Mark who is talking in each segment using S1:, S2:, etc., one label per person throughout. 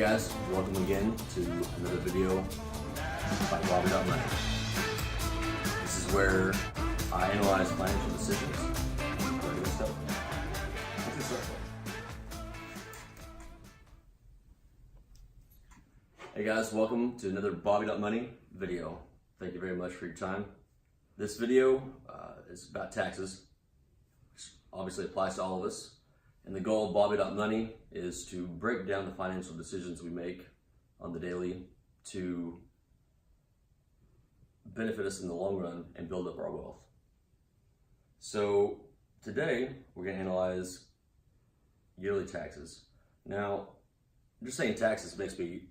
S1: guys, welcome again to another video by bobby.money. This is where I analyze financial decisions. Hey guys, welcome to another bobby.money video. Thank you very much for your time. This video is about taxes, which obviously applies to all of us. And the goal of bobby.money is to break down the financial decisions we make on the daily to benefit us in the long run and build up our wealth. So today we're going to analyze yearly taxes. Now, just saying taxes makes me,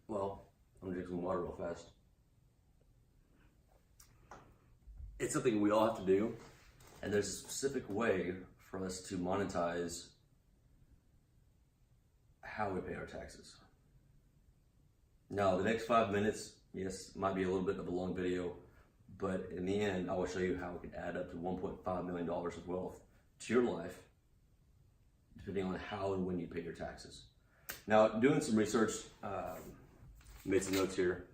S1: well, I'm going to drink some water real fast. It's something we all have to do, and there's a specific way for us to monetize how we pay our taxes. Now, the next 5 minutes, yes, might be a little bit of a long video, but in the end, I will show you how it can add up to $1.5 million of wealth to your life, depending on how and when you pay your taxes. Now, doing some research, made some notes here.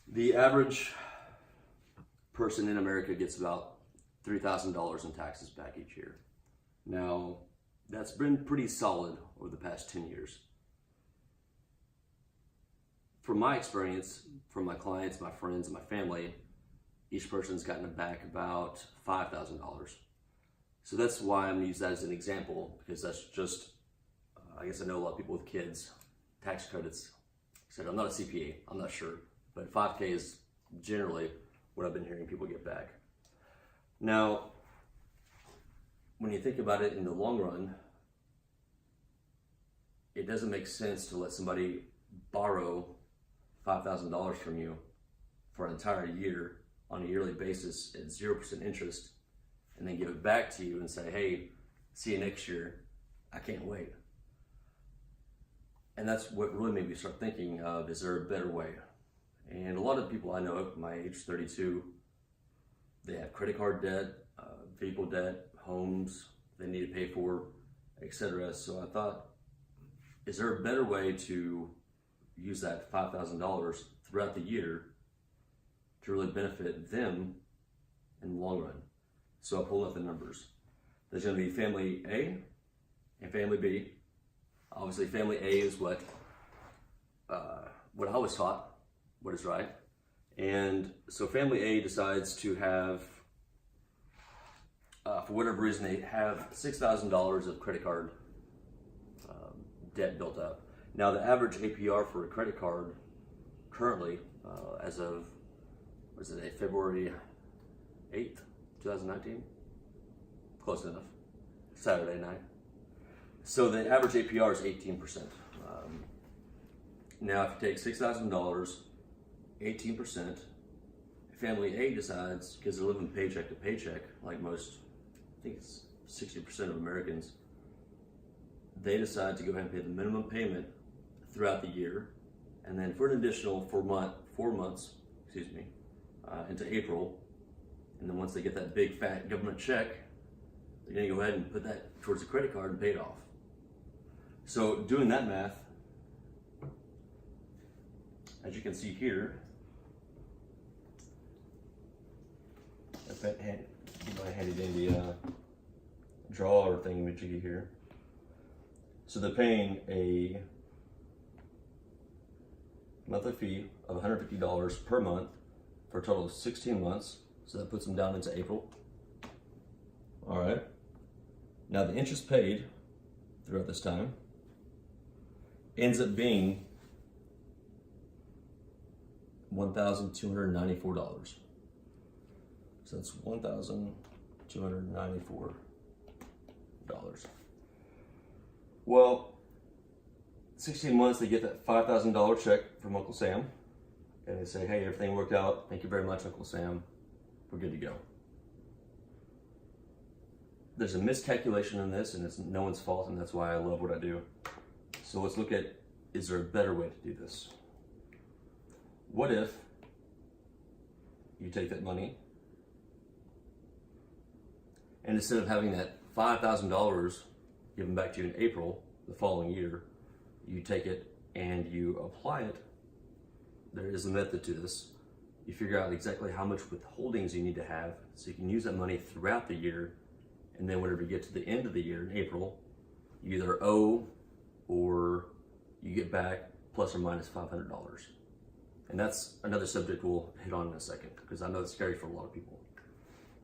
S1: The average person in America gets about $3,000 in taxes back each year. Now, that's been pretty solid over the past 10 years. From my experience, from my clients, my friends, and my family, each person's gotten back about $5,000. So that's why I'm gonna use that as an example, because that's just, I guess I know a lot of people with kids, tax credits. Said I'm not a CPA, I'm not sure, but 5K is generally what I've been hearing people get back. Now, when you think about it in the long run, it doesn't make sense to let somebody borrow $5,000 from you for an entire year on a yearly basis at 0% interest and then give it back to you and say, hey, see you next year, I can't wait. And that's what really made me start thinking of, is there a better way? And a lot of people I know at my age, 32, they have credit card debt, vehicle debt, homes they need to pay for, etc. So I thought, is there a better way to use that $5,000 throughout the year to really benefit them in the long run? So I pulled up the numbers. There's going to be family A and family B. Obviously, family A is what I was taught, what is right. And so family A decides to have, for whatever reason, they have $6,000 of credit card debt built up. Now, the average APR for a credit card currently, as of, what is it, February 8th, 2019? Close enough. Saturday night. So the average APR is 18%. Now, if you take $6,000, 18%, family A decides, because they're living paycheck to paycheck, like most, I think it's 60% of Americans, they decide to go ahead and pay the minimum payment throughout the year, and then for an additional 4 months, into April, and then once they get that big fat government check, they're going to go ahead and put that towards the credit card and pay it off. So doing that math, as you can see here, if that handy dandy drawer thing that you get here. So they're paying a monthly fee of $150 per month for a total of 16 months. So that puts them down into April. All right. Now the interest paid throughout this time ends up being $1,294. So that's $1,294. Well, 16 months, they get that $5,000 check from Uncle Sam, and they say, hey, everything worked out. Thank you very much, Uncle Sam. We're good to go. There's a miscalculation in this, and it's no one's fault, and that's why I love what I do. So let's look at, is there a better way to do this? What if you take that money and instead of having that $5,000 given back to you in April the following year, you take it and you apply it. There is a method to this. You figure out exactly how much withholdings you need to have so you can use that money throughout the year, and then whenever you get to the end of the year in April, you either owe or you get back plus or minus $500. And that's another subject we'll hit on in a second, because I know it's scary for a lot of people.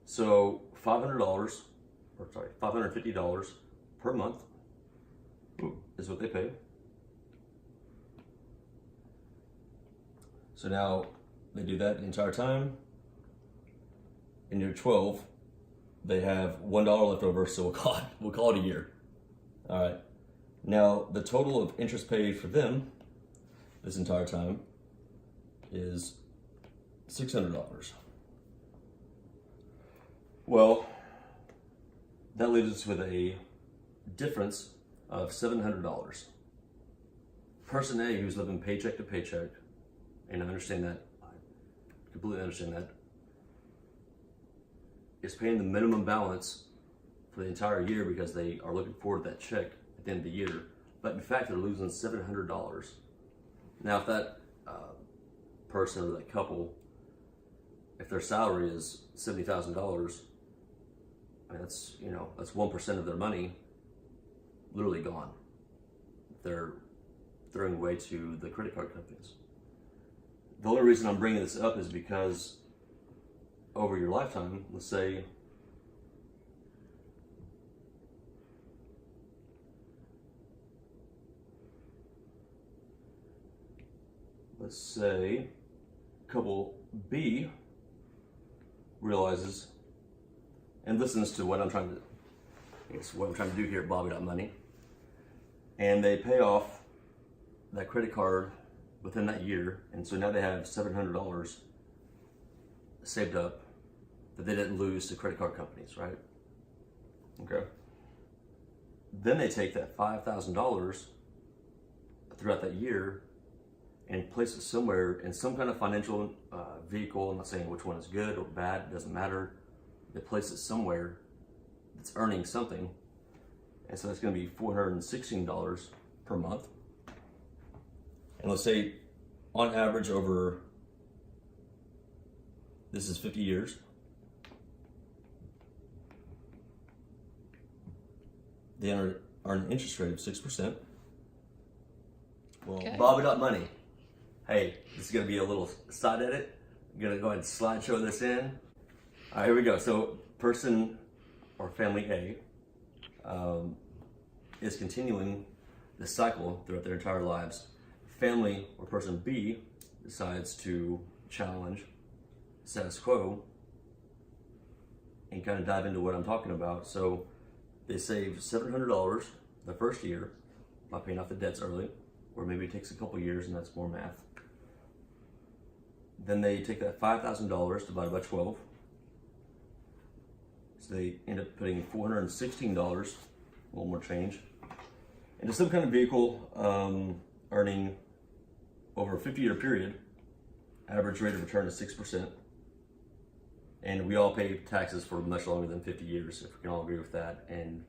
S1: So $550 per month is what they pay. So now they do that the entire time. In year 12, they have $1 left over, so we'll call it a year. All right. Now the total of interest paid for them this entire time is $600. Well, that leaves us with a difference of $700. Person A, who's living paycheck to paycheck, and I understand that, I completely understand that, is paying the minimum balance for the entire year because they are looking forward to that check at the end of the year. But in fact, they're losing $700. Now, if that person or that couple, if their salary is $70,000, I mean, that's 1% of their money literally gone. They're throwing away to the credit card companies. The only reason I'm bringing this up is because over your lifetime, let's say couple B realizes and listens to what I'm trying to do here at bobby.money, and they pay off that credit card within that year, and so now they have $700 saved up that they didn't lose to credit card companies, right? Okay. Then they take that $5,000 throughout that year and place it somewhere in some kind of financial vehicle. I'm not saying which one is good or bad, it doesn't matter. They place it somewhere that's earning something, and so it's going to be $416 per month. And let's say on average over, this is 50 years, they earn an interest rate of 6%. Well, okay. Bobby.money. Hey, this is going to be a little side edit. I'm going to go ahead and slideshow this in. All right, here we go. So person or family A is continuing the cycle throughout their entire lives. Family or person B decides to challenge status quo and kind of dive into what I'm talking about. So they save $700 the first year by paying off the debts early, or maybe it takes a couple years and that's more math. Then they take that $5,000 divided by 12. So they end up putting $416, a little more change, into some kind of vehicle, earning over a 50-year period, average rate of return is 6%. And we all pay taxes for much longer than 50 years, if we can all agree with that. And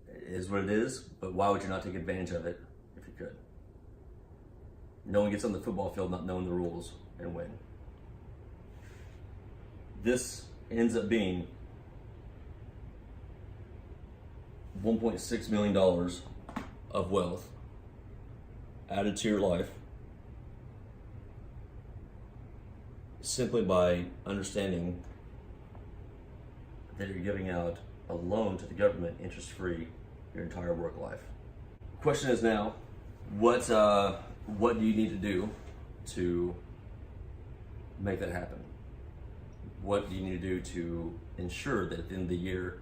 S1: it is what it is, but why would you not take advantage of it if you could? No one gets on the football field not knowing the rules and win. This ends up being $1.6 million of wealth added to your life simply by understanding that you're giving out a loan to the government interest-free your entire work life. Question is now, what do you need to do to make that happen? What do you need to do to ensure that at the end of the year,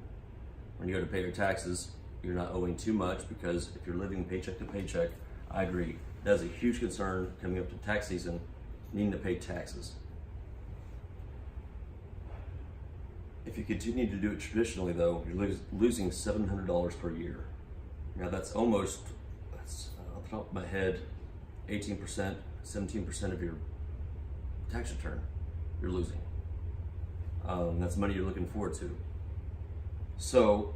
S1: when you go to pay your taxes, you're not owing too much? Because if you're living paycheck to paycheck, I agree, that is a huge concern coming up to tax season, needing to pay taxes. If you continue to do it traditionally though, you're losing $700 per year. Now that's off the top of my head, 18%, 17% of your tax return you're losing. That's money you're looking forward to. So,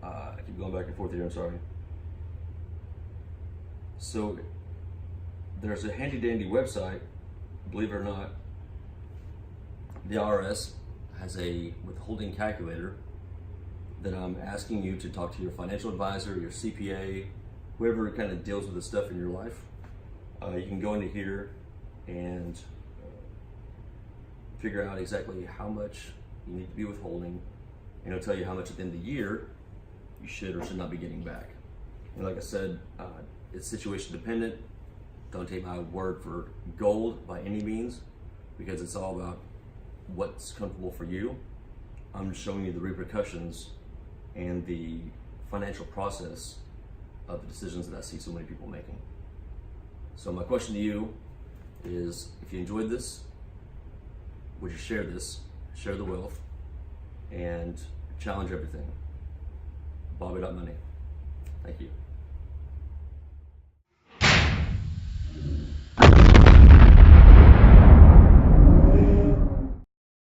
S1: I keep going back and forth here, I'm sorry. So there's a handy dandy website, believe it or not. The IRS has a withholding calculator that I'm asking you to talk to your financial advisor, your CPA, whoever kind of deals with this stuff in your life. You can go into here and figure out exactly how much you need to be withholding, and it'll tell you how much at the end of the year you should or should not be getting back. And like I said, it's situation dependent. Don't take my word for gold by any means, because it's all about what's comfortable for you. I'm just showing you the repercussions and the financial process of the decisions that I see so many people making. So my question to you is, if you enjoyed this, would you share this, share the wealth, and challenge everything? bobby.money. Thank you.